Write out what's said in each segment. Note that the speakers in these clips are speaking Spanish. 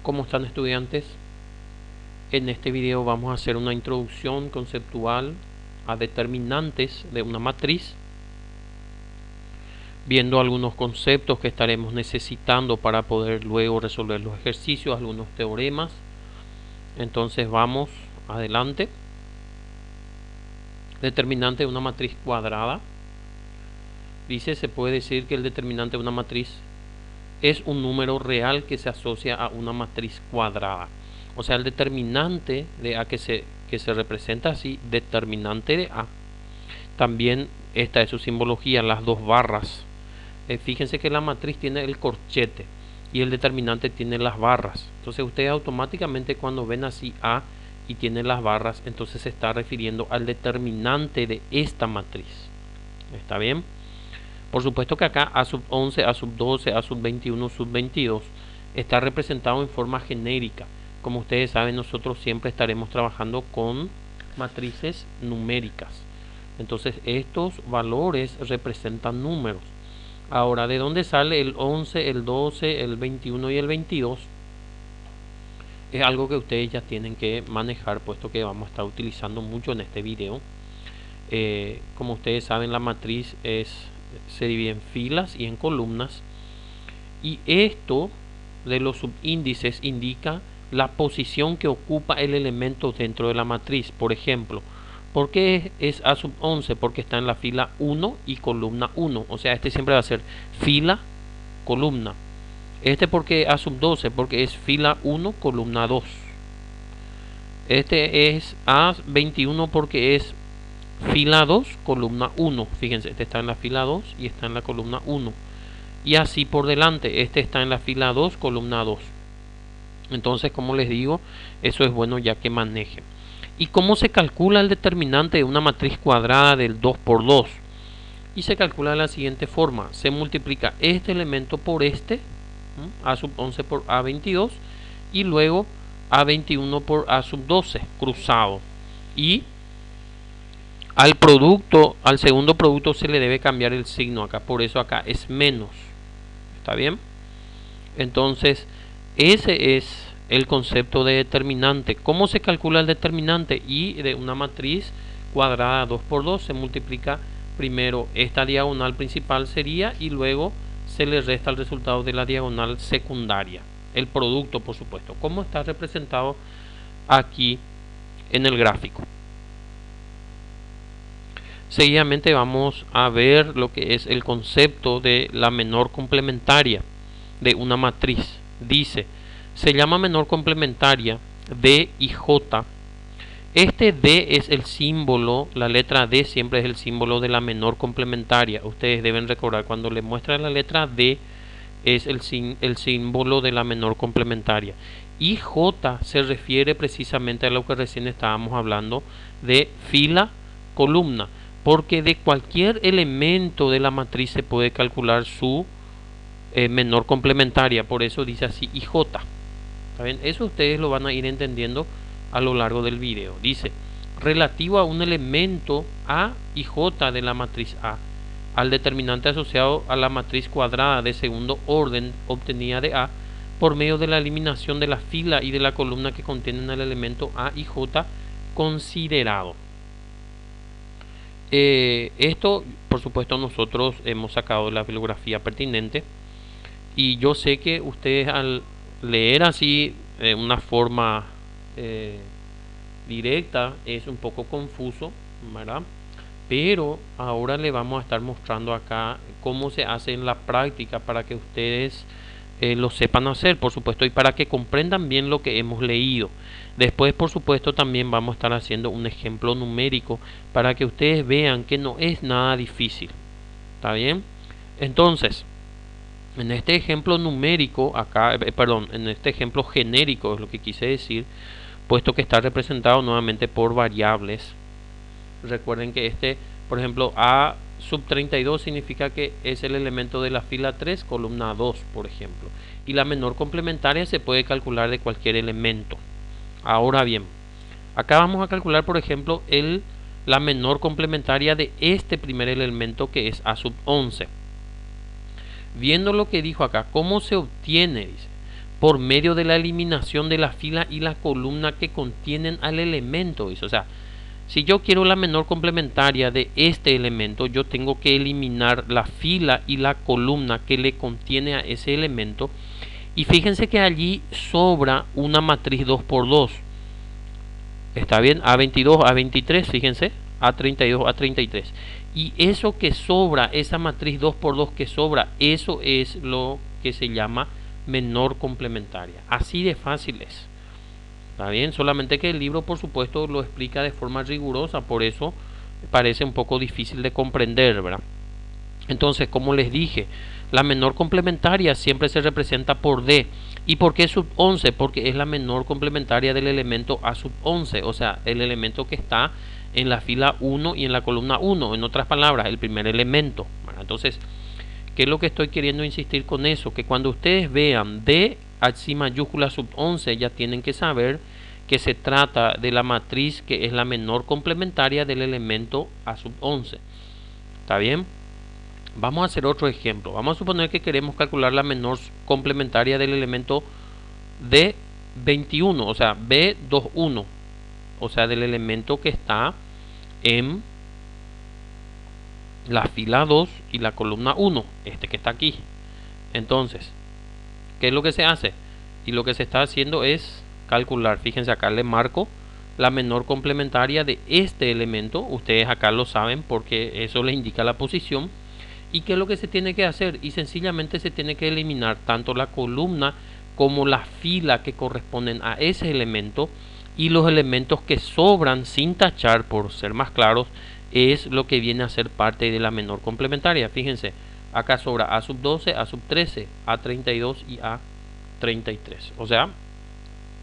¿Cómo están, estudiantes? En este video vamos a hacer una introducción conceptual a determinantes de una matriz, viendo algunos conceptos que estaremos necesitando para poder luego resolver los ejercicios, algunos teoremas. Entonces vamos adelante. Determinante de una matriz cuadrada. Se puede decir que el determinante de una matriz es un número real que se asocia a una matriz cuadrada. O sea, el determinante de A que se representa así, determinante de A. También esta es su simbología, las dos barras. Fíjense que la matriz tiene el corchete y el determinante tiene las barras. Entonces ustedes automáticamente cuando ven así A y tiene las barras, entonces se está refiriendo al determinante de esta matriz. ¿Está bien? Por supuesto que acá A sub 11, A sub 12, A sub 21, sub 22 está representado en forma genérica. Como ustedes saben, nosotros siempre estaremos trabajando con matrices numéricas. Entonces estos valores representan números. Ahora, ¿de dónde sale el 11, el 12, el 21 y el 22? Es algo que ustedes ya tienen que manejar, puesto que vamos a estar utilizando mucho en este video. Como ustedes saben, la matriz se divide en filas y en columnas, y esto de los subíndices indica la posición que ocupa el elemento dentro de la matriz. Por ejemplo, ¿por qué es A sub 11? Porque está en la fila 1 y columna 1, o sea, este siempre va a ser fila, columna. Este porque A sub 12, porque es fila 1, columna 2. Este es A 21 porque es fila 2, columna 1. Fíjense, este está en la fila 2 y está en la columna 1. Y así por delante, este está en la fila 2, columna 2. Entonces, como les digo, eso es bueno ya que manejen. ¿Y cómo se calcula el determinante de una matriz cuadrada del 2 por 2? Y se calcula de la siguiente forma. Se multiplica este elemento por este, A sub 11 por A 22, y luego A 21 por A sub 12, cruzado. Y al producto, al segundo producto se le debe cambiar el signo acá, por eso acá es menos. ¿Está bien? Entonces, ese es el concepto de determinante. ¿Cómo se calcula el determinante? Y de una matriz cuadrada 2 por 2 se multiplica primero esta diagonal principal sería, y luego se le resta el resultado de la diagonal secundaria. El producto, por supuesto, como está representado aquí en el gráfico. Seguidamente vamos a ver lo que es el concepto de la menor complementaria de una matriz. Dice, se llama menor complementaria D y J. Este D es el símbolo, la letra D siempre es el símbolo de la menor complementaria. Ustedes deben recordar, cuando le muestran la letra D es el símbolo de la menor complementaria. Y J se refiere precisamente a lo que recién estábamos hablando de fila, columna, porque de cualquier elemento de la matriz se puede calcular su menor complementaria. Por eso dice así IJ. ¿Está bien? Eso ustedes lo van a ir entendiendo a lo largo del video. Dice, relativo a un elemento A y J de la matriz A, al determinante asociado a la matriz cuadrada de segundo orden obtenida de A por medio de la eliminación de la fila y de la columna que contienen el elemento A y J considerado. Esto, por supuesto, nosotros hemos sacado la bibliografía pertinente, y yo sé que ustedes al leer así una forma directa es un poco confuso, ¿verdad? Pero ahora le vamos a estar mostrando acá cómo se hace en la práctica para que ustedes lo sepan hacer, por supuesto, y para que comprendan bien lo que hemos leído. Después, por supuesto, también vamos a estar haciendo un ejemplo numérico para que ustedes vean que no es nada difícil. ¿Está bien? Entonces, en este ejemplo numérico, acá, en este ejemplo genérico es lo que quise decir, puesto que está representado nuevamente por variables. Recuerden que por ejemplo, A sub 32 significa que es el elemento de la fila 3, columna 2, por ejemplo. Y la menor complementaria se puede calcular de cualquier elemento. Ahora bien, acá vamos a calcular, por ejemplo, la menor complementaria de este primer elemento, que es A sub 11. Viendo lo que dijo acá, ¿cómo se obtiene? Dice, por medio de la eliminación de la fila y la columna que contienen al elemento. O sea, si yo quiero la menor complementaria de este elemento, yo tengo que eliminar la fila y la columna que le contiene a ese elemento. Y fíjense que allí sobra una matriz 2 por 2. ¿Está bien? A22, A23, fíjense. A32, A33. Y eso que sobra, esa matriz 2 por 2 que sobra, eso es lo que se llama menor complementaria. Así de fácil es. ¿Está bien? Solamente que el libro, por supuesto, lo explica de forma rigurosa, por eso parece un poco difícil de comprender, ¿verdad? Entonces, como les dije, la menor complementaria siempre se representa por D. ¿Y por qué sub 11? Porque es la menor complementaria del elemento A sub 11, o sea, el elemento que está en la fila 1 y en la columna 1, en otras palabras, el primer elemento, ¿verdad? Entonces, ¿qué es lo que estoy queriendo insistir con eso? Que cuando ustedes vean D así mayúscula sub 11, ya tienen que saber que se trata de la matriz que es la menor complementaria del elemento A sub 11. ¿Está bien? Vamos a hacer otro ejemplo. Vamos a suponer que queremos calcular la menor complementaria del elemento D21, o sea, B21, o sea, del elemento que está en la fila 2 y la columna 1, este que está aquí. Entonces, ¿qué es lo que se hace? Y lo que se está haciendo es calcular, fíjense acá le marco la menor complementaria de este elemento. Ustedes acá lo saben porque eso les indica la posición. ¿Y qué es lo que se tiene que hacer? Y sencillamente se tiene que eliminar tanto la columna como la fila que corresponden a ese elemento, y los elementos que sobran sin tachar, por ser más claros, es lo que viene a ser parte de la menor complementaria. Fíjense, acá sobra A sub 12, A sub 13, A32 y A33. O sea,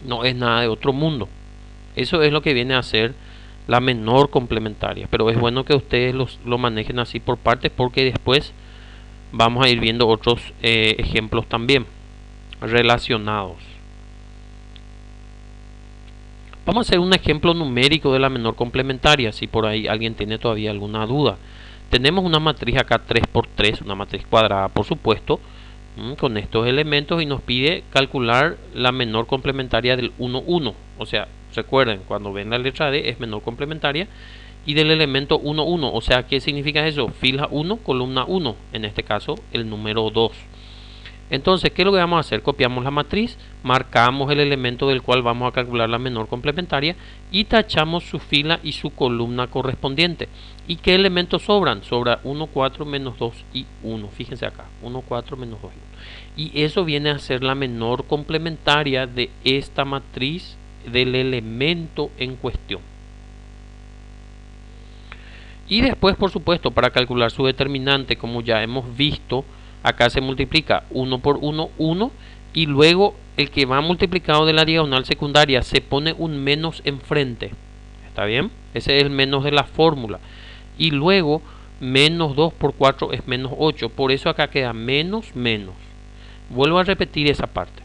no es nada de otro mundo. Eso es lo que viene a ser la menor complementaria. Pero es bueno que ustedes lo manejen así por partes, porque después vamos a ir viendo otros ejemplos también relacionados. Vamos a hacer un ejemplo numérico de la menor complementaria, si por ahí alguien tiene todavía alguna duda. Tenemos una matriz acá 3 por 3, una matriz cuadrada, por supuesto, con estos elementos, y nos pide calcular la menor complementaria del 1, 1. O sea, recuerden, cuando ven la letra D es menor complementaria, y del elemento 1, 1. O sea, ¿qué significa eso? Fila 1, columna 1, en este caso el número 2. Entonces, ¿qué es lo que vamos a hacer? Copiamos la matriz, marcamos el elemento del cual vamos a calcular la menor complementaria y tachamos su fila y su columna correspondiente. ¿Y qué elementos sobran? Sobra 1, 4, menos 2 y 1. Fíjense acá, 1, 4, menos 2 y 1. Y eso viene a ser la menor complementaria de esta matriz del elemento en cuestión. Y después, por supuesto, para calcular su determinante, como ya hemos visto, acá se multiplica 1 por 1, 1, y luego el que va multiplicado de la diagonal secundaria se pone un menos enfrente. ¿Está bien? Ese es el menos de la fórmula. Y luego menos 2 por 4 es menos 8. Por eso acá queda menos, menos. Vuelvo a repetir esa parte.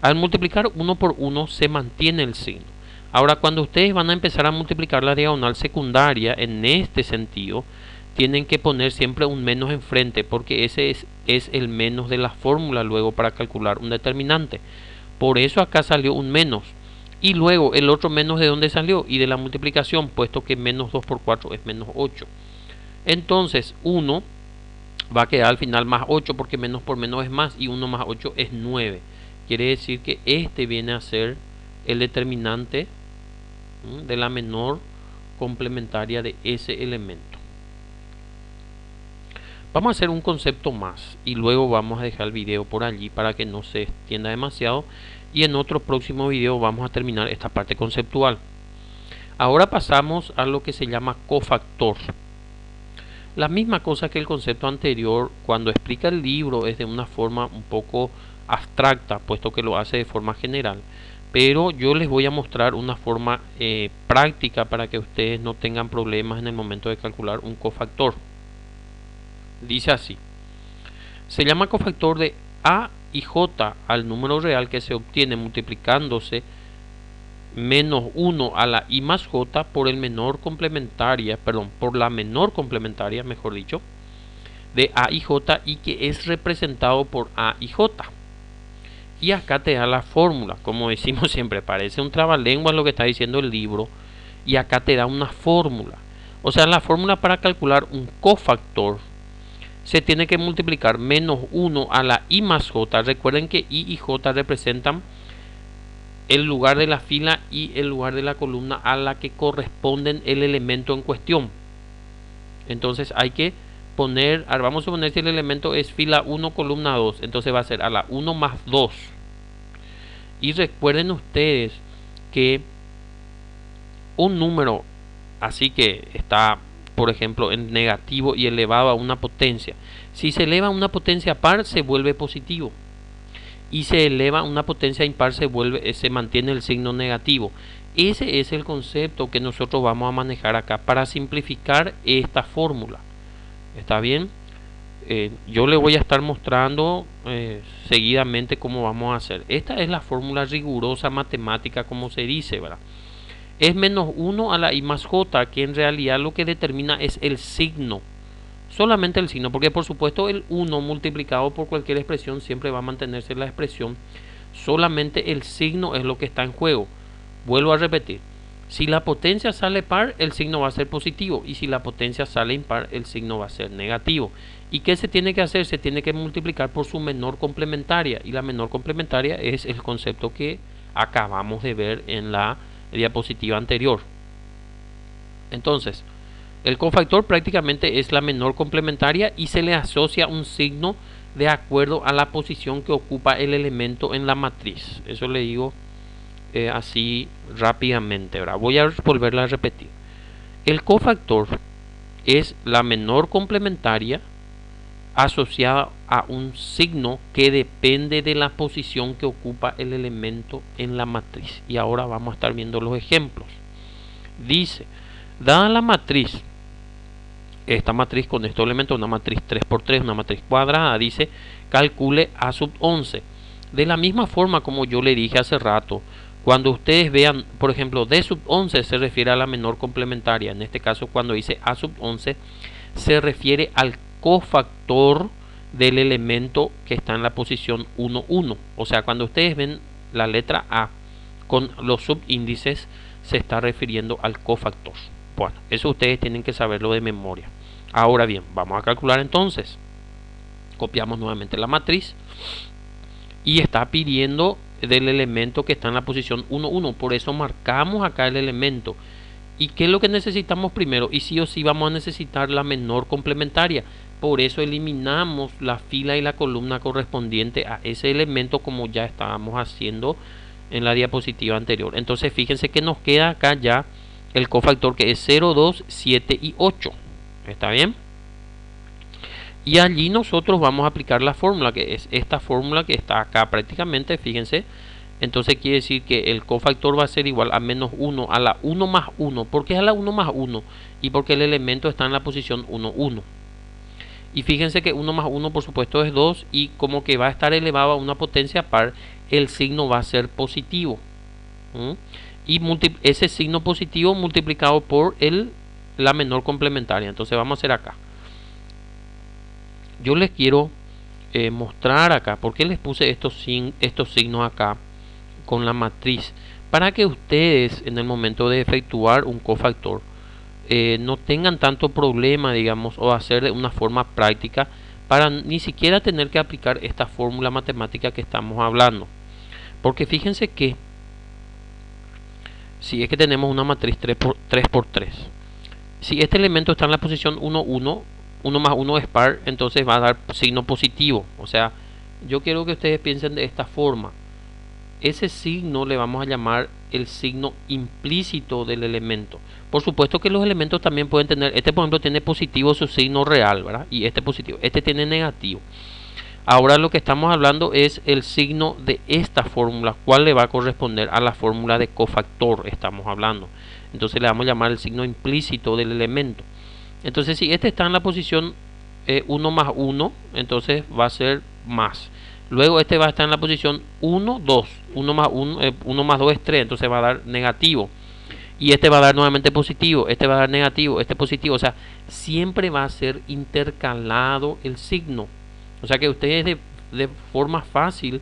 Al multiplicar 1 por 1 se mantiene el signo. Ahora, cuando ustedes van a empezar a multiplicar la diagonal secundaria en este sentido, tienen que poner siempre un menos enfrente, porque ese es el menos de la fórmula luego para calcular un determinante. Por eso acá salió un menos. Y luego el otro menos, ¿de dónde salió? Y de la multiplicación, puesto que menos 2 por 4 es menos 8. Entonces 1 va a quedar al final más 8, porque menos por menos es más, y 1 más 8 es 9. Quiere decir que este viene a ser el determinante de la menor complementaria de ese elemento. Vamos a hacer un concepto más y luego vamos a dejar el video por allí para que no se extienda demasiado, y en otro próximo video vamos a terminar esta parte conceptual. Ahora pasamos a lo que se llama cofactor. La misma cosa que el concepto anterior, cuando explica el libro es de una forma un poco abstracta, puesto que lo hace de forma general, pero yo les voy a mostrar una forma práctica para que ustedes no tengan problemas en el momento de calcular un cofactor. Dice así: se llama cofactor de A y J al número real que se obtiene multiplicándose menos 1 a la I más J por la menor complementaria, mejor dicho, de A y J, y que es representado por A y J. Y acá te da la fórmula, como decimos siempre, parece un trabalenguas lo que está diciendo el libro, y acá te da una fórmula. O sea, la fórmula para calcular un cofactor se tiene que multiplicar menos 1 a la i más j. Recuerden que i y j representan el lugar de la fila y el lugar de la columna a la que corresponden el elemento en cuestión. Entonces hay que poner, vamos a suponer si el elemento es fila 1, columna 2, entonces va a ser a la 1 más 2. Y recuerden ustedes que un número así que está, por ejemplo, en negativo y elevado a una potencia, si se eleva a una potencia par se vuelve positivo, y se eleva a una potencia impar se mantiene el signo negativo. Ese es el concepto que nosotros vamos a manejar acá para simplificar esta fórmula. ¿Está bien? Yo le voy a estar mostrando seguidamente cómo vamos a hacer. Esta es la fórmula rigurosa matemática, como se dice, ¿verdad? Es menos 1 a la i más j, que en realidad lo que determina es el signo. Solamente el signo, porque por supuesto el 1 multiplicado por cualquier expresión siempre va a mantenerse la expresión. Solamente el signo es lo que está en juego. Vuelvo a repetir. Si la potencia sale par, el signo va a ser positivo. Y si la potencia sale impar, el signo va a ser negativo. ¿Y qué se tiene que hacer? Se tiene que multiplicar por su menor complementaria. Y la menor complementaria es el concepto que acabamos de ver en la diapositiva anterior. Entonces, el cofactor prácticamente es la menor complementaria y se le asocia un signo de acuerdo a la posición que ocupa el elemento en la matriz. Eso le digo así rápidamente, ¿verdad? Voy a volverla a repetir. El cofactor es la menor complementaria asociada a un signo que depende de la posición que ocupa el elemento en la matriz. Y ahora vamos a estar viendo los ejemplos. Dice, dada la matriz, esta matriz con estos elementos, una matriz 3×3, una matriz cuadrada, dice, calcule A sub 11. De la misma forma como yo le dije hace rato, cuando ustedes vean, por ejemplo, D sub 11 se refiere a la menor complementaria. En este caso, cuando dice A sub 11, se refiere al cofactor del elemento que está en la posición 1, 1. O sea, cuando ustedes ven la letra A con los subíndices, se está refiriendo al cofactor. Bueno, eso ustedes tienen que saberlo de memoria. Ahora bien, vamos a calcular entonces. Copiamos nuevamente la matriz y está pidiendo del elemento que está en la posición 1, 1. Por eso marcamos acá el elemento. ¿Y qué es lo que necesitamos primero? Y sí o sí vamos a necesitar la menor complementaria. Por eso eliminamos la fila y la columna correspondiente a ese elemento, como ya estábamos haciendo en la diapositiva anterior. Entonces fíjense que nos queda acá ya el cofactor, que es 0, 2, 7 y 8. ¿Está bien? Y allí nosotros vamos a aplicar la fórmula, que es esta fórmula que está acá prácticamente, fíjense. Entonces quiere decir que el cofactor va a ser igual a menos 1 a la 1 más 1. ¿Por qué a la 1 más 1? Y porque el elemento está en la posición 1, 1. Y fíjense que 1 más 1 por supuesto es 2, y como que va a estar elevado a una potencia par, el signo va a ser positivo. Y ese signo positivo multiplicado por la menor complementaria. Entonces vamos a hacer acá. Yo les quiero mostrar acá por qué les puse estos signos acá con la matriz, para que ustedes en el momento de efectuar un cofactor no tengan tanto problema, digamos, o hacer de una forma práctica, para ni siquiera tener que aplicar esta fórmula matemática que estamos hablando. Porque fíjense que si es que tenemos una matriz 3×3, si este elemento está en la posición 1, 1, 1 más 1 es par, entonces va a dar signo positivo. O sea, yo quiero que ustedes piensen de esta forma. Ese signo le vamos a llamar el signo implícito del elemento. Por supuesto que los elementos también pueden tener, este por ejemplo tiene positivo su signo real, ¿verdad? Y este positivo, este tiene negativo. Ahora lo que estamos hablando es el signo de esta fórmula, cuál le va a corresponder a la fórmula de cofactor, estamos hablando. Entonces le vamos a llamar el signo implícito del elemento. Entonces si este está en la posición 1 más 1, entonces va a ser más. Luego este va a estar en la posición 1, 2. 1 más 1, 1 más 2 es 3, entonces va a dar negativo. Y este va a dar nuevamente positivo, este va a dar negativo, este positivo. O sea, siempre va a ser intercalado el signo. O sea que ustedes de forma fácil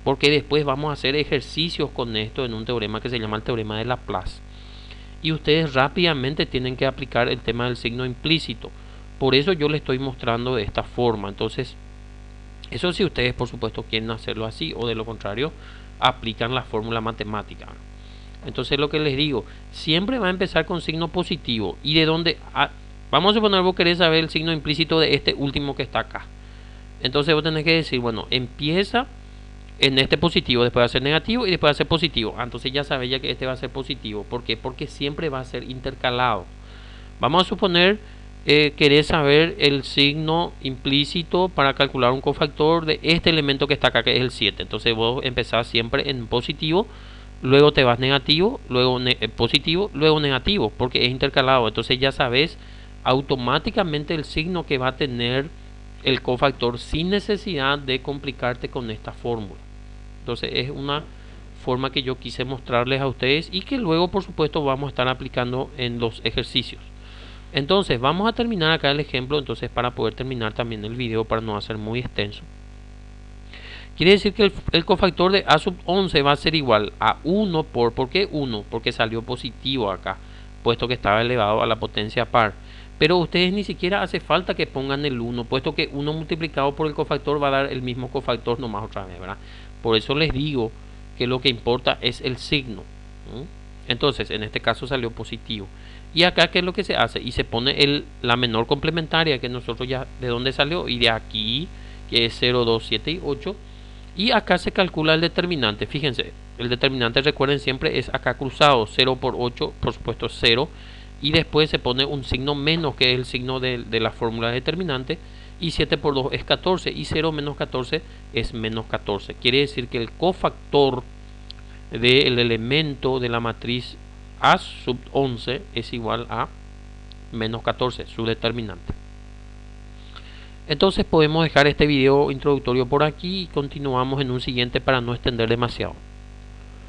porque después vamos a hacer ejercicios con esto en un teorema que se llama el teorema de Laplace. Y ustedes rápidamente tienen que aplicar el tema del signo implícito. Por eso yo les estoy mostrando de esta forma. Entonces, eso si ustedes por supuesto quieren hacerlo así, o de lo contrario, aplican la fórmula matemática. Entonces lo que les digo, siempre va a empezar con signo positivo. Y de donde, vamos a suponer vos querés saber el signo implícito de este último que está acá. Entonces vos tenés que decir, bueno, empieza en este positivo, después va a ser negativo y después va a ser positivo. Entonces ya sabéis ya que este va a ser positivo. ¿Por qué? Porque siempre va a ser intercalado. Vamos a suponer querés saber el signo implícito para calcular un cofactor de este elemento que está acá, que es el 7. Entonces vos empezás siempre en positivo, luego te vas negativo, luego positivo, luego negativo, porque es intercalado. Entonces ya sabes automáticamente el signo que va a tener el cofactor sin necesidad de complicarte con esta fórmula. Entonces es una forma que yo quise mostrarles a ustedes y que luego por supuesto vamos a estar aplicando en los ejercicios. Entonces vamos a terminar acá el ejemplo, entonces para poder terminar también el video, para no hacer muy extenso. Quiere decir que el cofactor de A sub 11 va a ser igual a 1 ¿por qué 1? Porque salió positivo acá, puesto que estaba elevado a la potencia par. Pero ustedes ni siquiera hace falta que pongan el 1, puesto que 1 multiplicado por el cofactor va a dar el mismo cofactor nomás otra vez, ¿verdad? Por eso les digo que lo que importa es el signo. Entonces, en este caso salió positivo. Y acá, ¿qué es lo que se hace? Y se pone la menor complementaria, que nosotros ya, ¿de dónde salió? Y de aquí, que es 0, 2, 7 y 8. Y acá se calcula el determinante. Fíjense, el determinante, recuerden siempre, es acá cruzado. 0 por 8, por supuesto, 0. Y después se pone un signo menos, que es el signo de la fórmula de determinante. Y 7 por 2 es 14. Y 0 menos 14 es menos 14. Quiere decir que el cofactor del elemento de la matriz A sub 11 es igual a menos 14, su determinante. Entonces podemos dejar este video introductorio por aquí y continuamos en un siguiente para no extender demasiado.